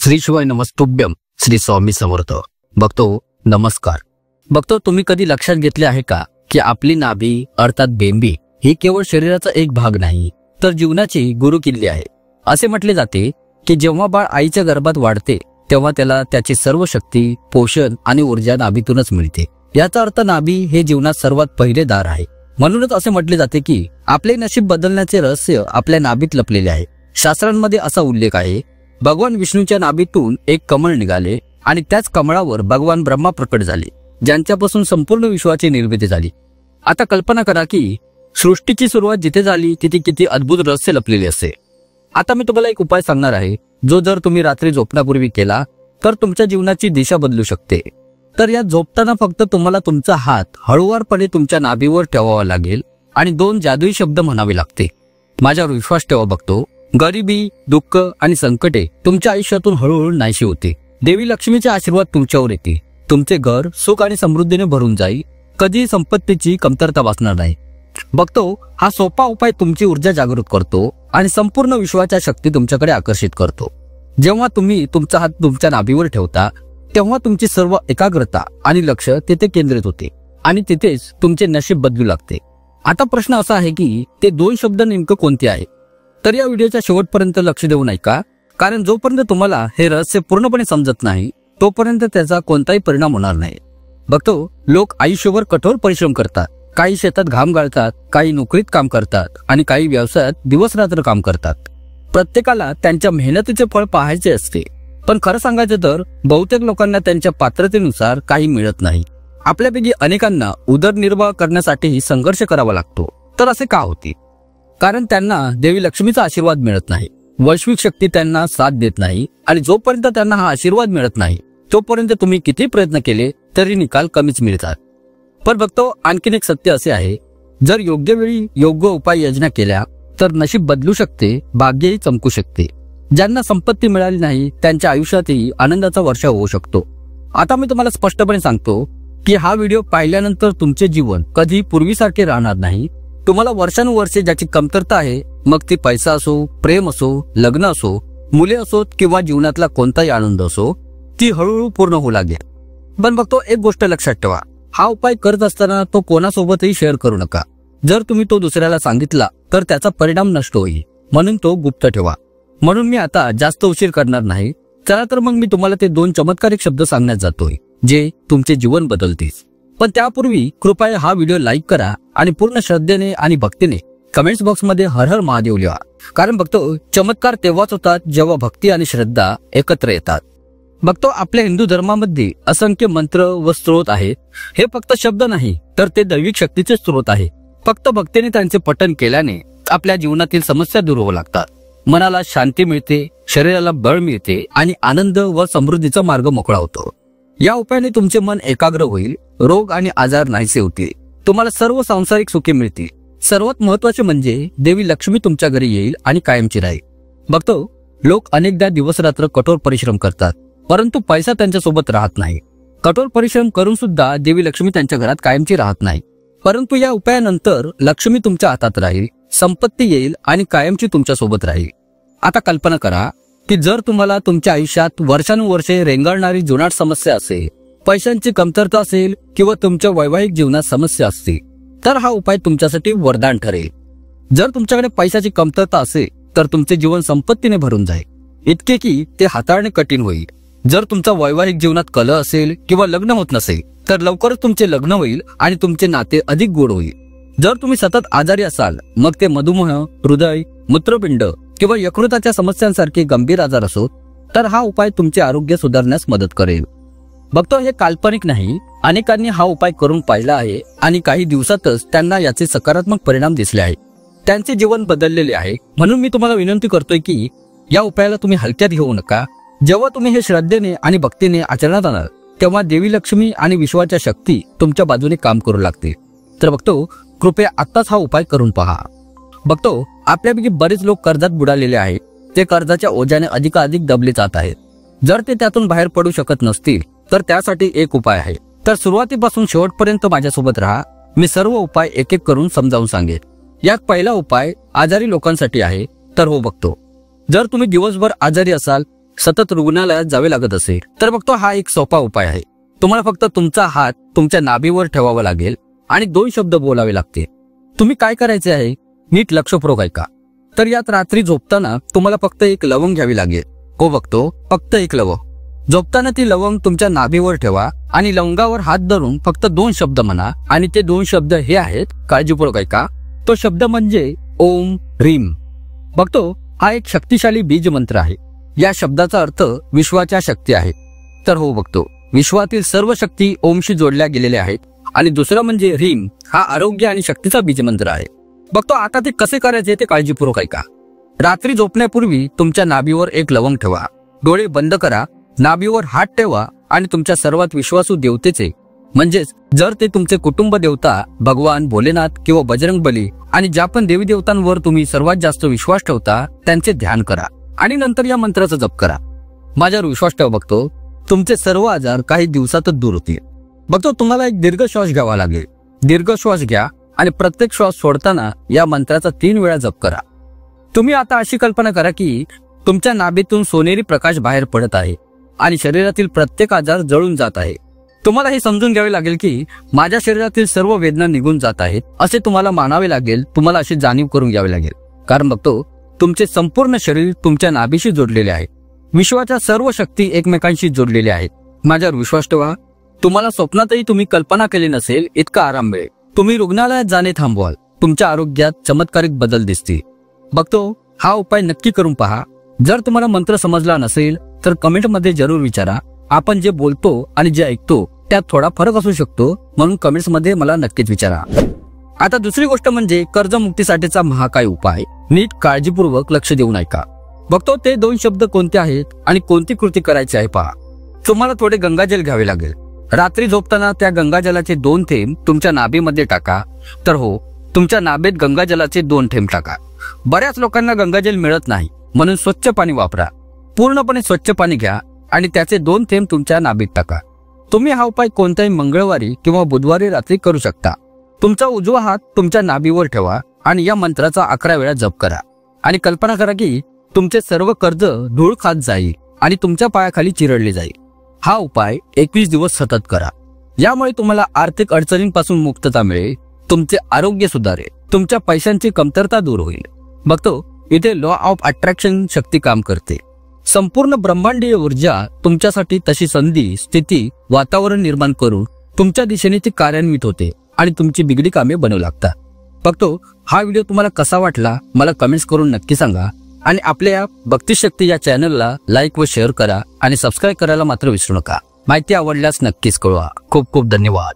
श्री शिवाय नमस्तुभ्यम. श्री स्वामी समर्थ. भक्तो नमस्कार. भक्तो, तुम्ही कधी लक्षात घेतले आहे का की आपली नाभी अर्थात बेंबी ही केवळ शरीराचा एक भाग नाही तर जीवनाची गुरुकिल्ली आहे. असे म्हटले जाते की जेव्हा बाळ आईच्या गर्भात वाढते तेव्हा त्याला त्याची सर्व शक्ती, पोषण आणि ऊर्जा नाभीतूनच मिळते. याचा अर्थ नाभी हे जीवनात सर्वात पहिले दार आहे. म्हणूनच असे म्हटले जाते की आपले नशीब बदलण्याचे रहस्य आपल्या नाभीत लपलेले आहे. शास्त्रांमध्ये असा उल्लेख आहे, भगवान विष्णूच्या नाभीतून एक कमळ निघाले आणि त्याच कमळावर भगवान ब्रह्मा प्रकट झाले, ज्यांच्यापासून संपूर्ण विश्वाची निर्मिती झाली. आता कल्पना करा की सृष्टीची सुरुवात जिथे झाली तिथे किती अद्भुत रहस्य लपलेले असते. आता मी तुम्हाला एक उपाय सांगणार आहे, जो जर तुम्ही रात्री झोपण्यापूर्वी केला तर तुमच्या जीवनाची दिशा बदलू शकते. तर या झोपताना फक्त तुम्हाला तुमचा हात हळूवारपणे तुमच्या नाभीवर ठेवावा लागेल आणि 2 जादुई शब्द म्हणावे लागते. माझ्यावर विश्वास ठेवा भक्तो, गरिबी, दुःख आणि संकटे तुमच्या आयुष्यातून हळूहळू नाहीशी होते. देवी लक्ष्मीचे आशीर्वाद तुमच्यावर येते. तुमचे घर सुख आणि समृद्धीने भरून जाईल. कधीही संपत्तीची कमतरता भासणार नाही. भक्तो, हा सोपा उपाय तुमची ऊर्जा जागृत करतो आणि संपूर्ण विश्वाच्या शक्ती तुमच्याकडे आकर्षित करतो. जेव्हा तुम्ही तुमचा हात तुमच्या नाभीवर ठेवता तेव्हा तुमची सर्व एकाग्रता आणि लक्ष तिथे केंद्रित होते आणि तिथेच तुमचे नशीब बदलू लागते. आता प्रश्न असा आहे की ते 2 शब्द नेमकं कोणते आहे? तर या व्हिडिओच्या शेवटपर्यंत लक्ष देऊ ऐका, कारण जोपर्यंत तुम्हाला हे रहस्य पूर्णपणे समजत नाही तोपर्यंत त्याचा कोणताही परिणाम होणार नाही. बघतो, लोक आयुष्यभर कठोर परिश्रम करतात. काही शेतात घाम गाळतात, काही नोकरीत काम करतात आणि काही व्यवसायात दिवस रात्र काम करतात. प्रत्येकाला त्यांच्या मेहनतीचे फळ पाहायचे असते. पण खरं सांगायचं तर बहुतेक लोकांना त्यांच्या पात्रतेनुसार काही मिळत नाही. आपल्यापैकी अनेकांना उदरनिर्वाह करण्यासाठी संघर्ष करावा लागतो. तर असे का होते? कारण त्यांना देवी लक्ष्मीचा आशीर्वाद मिळत नाही. वैश्विक शक्ती त्यांना साथ देत नाही आणि जोपर्यंत त्यांना हा आशीर्वाद मिळत नाही तोपर्यंत तुम्ही किती प्रयत्न केले तरी निकाल कमीच मिळतात. पण बघतो, आणखीन एक सत्य असे आहे, जर योग्य वेळी योग्य उपाययोजना केल्या तर नशीब बदलू शकते, भाग्यही चमकू शकते. ज्यांना संपत्ती मिळाली नाही त्यांच्या आयुष्यातही आनंदाचा वर्षाव होऊ शकतो. आता मी तुम्हाला स्पष्टपणे सांगतो की हा व्हिडिओ पाहिल्यानंतर तुमचे जीवन कधी पूर्वीसारखे राहणार नाही. तुम्हाला वर्षानुवर्षे ज्याची कमतरता आहे, मग ती पैसा असो, प्रेम असो, लग्न असो, मुले असोत किंवा जीवनातला कोणताही आनंद असो, ती हळूहळू पूर्ण होऊ लागेल. पण बघतो, एक गोष्ट लक्षात ठेवा, हा उपाय करत असताना तो कोणासोबतही शेअर करू नका. जर तुम्ही तो दुसऱ्याला सांगितला तर त्याचा परिणाम नष्ट होईल, म्हणून तो गुप्त ठेवा. म्हणून मी आता जास्त उशीर करणार नाही. चला तर मग मी तुम्हाला ते 2 चमत्कारिक शब्द सांगण्यात जातोय जे तुमचे जीवन बदलतील. पण त्यापूर्वी कृपया हा व्हिडिओ लाईक करा आणि पूर्ण श्रद्धेने आणि भक्तीने कमेंट्स बॉक्समध्ये हर हर महादेव लिहा. कारण बघतो, चमत्कार तेव्हाच होतात जेव्हा भक्ती आणि श्रद्धा एकत्र येतात. बघतो, आपल्या हिंदू धर्मामध्ये असंख्य मंत्र व स्त्रोत आहेत. हे फक्त शब्द नाही तर ते दैविक शक्तीचे स्त्रोत आहे. फक्त भक्तीने त्यांचे पठण केल्याने आपल्या जीवनातील समस्या दूर होऊ लागतात. मनाला शांती मिळते, शरीराला बळ मिळते आणि आनंद व समृद्धीचा मार्ग मोकळा होतो. या उपायाने तुमचे मन एकाग्र होईल, रोग आणि आजार नाहीसे होतील, तुम्हाला सर्व सांसारिक सुखे मिळतील. सर्वात महत्वाचे म्हणजे देवी लक्ष्मी तुमच्या घरी येईल आणि कायमची राहील. बघतो, लोक अनेकदा दिवस रात्र कठोर परिश्रम करतात, परंतु पैसा त्यांच्यासोबत राहत नाही. कठोर परिश्रम करून सुद्धा देवी लक्ष्मी त्यांच्या घरात कायमची राहत नाही. परंतु या उपायानंतर लक्ष्मी तुमच्या हातात राहील, संपत्ती येईल आणि कायमची तुमच्या सोबत राहील. आता कल्पना करा की जर तुम्हाला तुमच्या आयुष्यात वर्षानुवर्षे रेंगाळणारी जुनाट समस्या असेल, पैशांची कमतरता असेल किंवा तुमच्या वैवाहिक जीवनात समस्या असतील, तर हा उपाय तुमच्यासाठी वरदान ठरेल. जर तुमच्याकडे पैशाची कमतरता असेल तर तुमचे जीवन संपत्तीने भरून जाईल, इतके की ते हाताळणे कठीण होईल. जर तुमचा वैवाहिक जीवनात कलह असेल किंवा लग्न होत नसेल तर लवकरच तुमचे लग्न होईल आणि तुमचे नाते अधिक गोड होईल. जर तुम्ही सतत आजारी असाल, मग ते मधुमेह, हृदय, मूत्रपिंड किंवा यकृताच्या समस्यांसारखे गंभीर आजार असो, तर हा उपाय तुमचे आरोग्य सुधारण्यास मदत करेल. बघतो, हे काल्पनिक नाही. अनेकांनी हा उपाय करून पाहिला आहे आणि काही दिवसातच त्यांना याचे सकारात्मक परिणाम दिसले आहेत. त्यांचे जीवन बदललेले आहे. म्हणून मी तुम्हाला विनंती करतोय की या उपायाला तुम्ही हलक्यात घेऊ नका. जेव्हा तुम्ही हे श्रद्धेने आणि भक्तीने आचरणात आणाल तेव्हा देवी लक्ष्मी आणि विश्वाच्या शक्ती तुमच्या बाजूने काम करू लागतील. तर बघतो, कृपया आत्ताच हा उपाय करून पहा. बघतो, आपल्यापैकी बरेच लोक कर्जात बुडालेले आहेत. ते कर्जाच्या ओझ्याने अधिकाधिक दबले जात आहेत. जर ते त्यातून बाहेर पडू शकत नसतील तर त्यासाठी एक उपाय आहे. तर सुरुवातीपासून शेवटपर्यंत माझ्यासोबत राहा. मी सर्व उपाय एक एक करून समजावून सांगेन. यात पहिला उपाय आजारी लोकांसाठी आहे. तर हो बघतो, जर तुम्ही दिवसभर आजारी असाल सतत रुग्णालयात जावे लागत असेल तर बघतो हा एक सोपा उपाय आहे. तुम्हाला फक्त तुमचा हात तुमच्या नाभीवर ठेवावा लागेल आणि 2 शब्द बोलावे लागतील. तुम्ही काय करायचे आहे नीट लक्षपूर्वक ऐका. तर यात रात्री झोपताना तुम्हाला फक्त एक लवंग घ्यावी लागेल. हो बघतो, फक्त एक लवंग. झोपताना ती लवंग तुमच्या नाभीवर ठेवा आणि लवंगावर हात धरून फक्त 2 शब्द म्हणा आणि ते 2 शब्द हे आहेत, काळजीपूर्वक ऐका. तो शब्द म्हणजे ओम ह्रीम. बघतो हा एक शक्तिशाली बीज मंत्र आहे. या शब्दाचा अर्थ विश्वाच्या शक्ती आहे. तर हो बघतो, विश्वातील सर्व शक्ती ओमशी जोडल्या गेलेल्या आहेत. आणि दुसरं म्हणजे ह्रीम हा आरोग्य आणि शक्तीचा बीज मंत्र आहे. बघतो आता ते कसे करायचे ते काळजीपूर्वक ऐका. रात्री झोपण्यापूर्वी तुमच्या नाभीवर एक लवंग ठेवा. डोळे बंद करा, नाभीवर हात ठेवा आणि तुमच्या सर्वात विश्वासू देवतेचे म्हणजेच जर ते तुमचे कुटुंब देवता भगवान भोलेनाथ किंवा बजरंग बली आणि ज्या पण देवी देवतांवर तुम्ही सर्वात जास्त विश्वास ठेवता त्यांचे ध्यान करा आणि नंतर या मंत्राचा जप करा. माझ्यावर विश्वास ठेवा बघतो, तुमचे सर्व आजार काही दिवसातच दूर होतील. बघतो तुम्हाला एक दीर्घ श्वास घ्यावा लागेल. दीर्घ श्वास घ्या आणि प्रत्येक श्वास सोडताना या मंत्राचा 3 वेळा जप करा. तुम्ही आता अशी कल्पना करा की तुमच्या नाभीतून सोनेरी प्रकाश बाहेर पडत आहे आणि शरीरातील प्रत्येक आजार जळून जात आहे. तुम्हाला हे समजून घ्यावे लागेल की माझ्या शरीरातील सर्व वेदना निघून जात आहेत असे तुम्हाला मानावे लागेल. तुम्हाला अशी जाणीव करून घ्यावी लागेल. कारण बघतो तुमचे संपूर्ण शरीर तुमच्या नाभीशी जोडलेले आहे. विश्वाच्या सर्व शक्ती एकमेकांशी जोडलेल्या आहेत. माझ्यावर विश्वास ठेवा, तुम्हाला स्वप्नातही तुम्ही कल्पना केली नसेल इतका आराम मिळेल. तुम्ही रुग्णालयात जाणे थांबवाल, तुमच्या आरोग्यात चमत्कारिक बदल दिसतील. बघतो हा उपाय नक्की करून पहा. जर तुम्हाला मंत्र समजला नसेल तर कमेंटमध्ये जरूर विचारा. आपण जे बोलतो आणि जे ऐकतो त्यात थोडा फरक असू शकतो, म्हणून कमेंट्समध्ये मला नक्कीच विचारा. आता दुसरी गोष्ट म्हणजे कर्जमुक्तीसाठीचा महाकाय उपाय. नीट काळजीपूर्वक लक्ष देऊन ऐका. बघतो ते 2 शब्द कोणते आहेत आणि कोणती कृती करायची आहे पहा. तुम्हाला थोडे गंगाजल घ्यावे लागेल. रात्री झोपताना त्या गंगाजलाचे 2 थेंब तुमच्या नाभीमध्ये टाका. तर हो, तुमच्या नाभीत गंगाजलाचे 2 थेंब टाका. बऱ्याच लोकांना गंगाजल मिळत नाही, म्हणून स्वच्छ पाणी वापरा. पूर्णपणे स्वच्छ पाणी घ्या आणि त्याचे 2 थेंब तुमच्या नाभीत टाका. तुम्ही हा उपाय कोणत्याही मंगळवारी किंवा बुधवारी रात्री करू शकता. तुमचा उजवा हात तुमच्या नाभीवर ठेवा आणि या मंत्राचा 11 वेळा जप करा आणि कल्पना करा की तुमचे सर्व कर्ज धूळ खात जाईल आणि तुमच्या पायाखाली चिरडले जाईल. हा उपाय 21 दिवस सतत करा. यामुळे तुम्हाला आर्थिक अडचणींपासून मुक्तता मिळेल, तुमचे आरोग्य सुधारेल, तुमच्या पैशांची कमतरता दूर होईल. बघतो इथे लॉ ऑफ अट्रॅक्शन शक्ती काम करते. संपूर्ण ब्रह्मांडीय ऊर्जा तुमच्यासाठी तशी संधी, स्थिती, वातावरण निर्माण करून तुमच्या दिशेने ती कार्यान्वित होते आणि तुमची बिगडी कामे बनवू लागतात. बघतो हा व्हिडिओ तुम्हाला कसा वाटला मला कमेंट्स करून नक्की सांगा आणि आपल्या या भक्तिशक्ती या चॅनलला लाईक व शेअर करा आणि सबस्क्राईब करायला मात्र विसरू नका. माहिती आवडल्यास नक्कीच कळवा. खूप खूप धन्यवाद.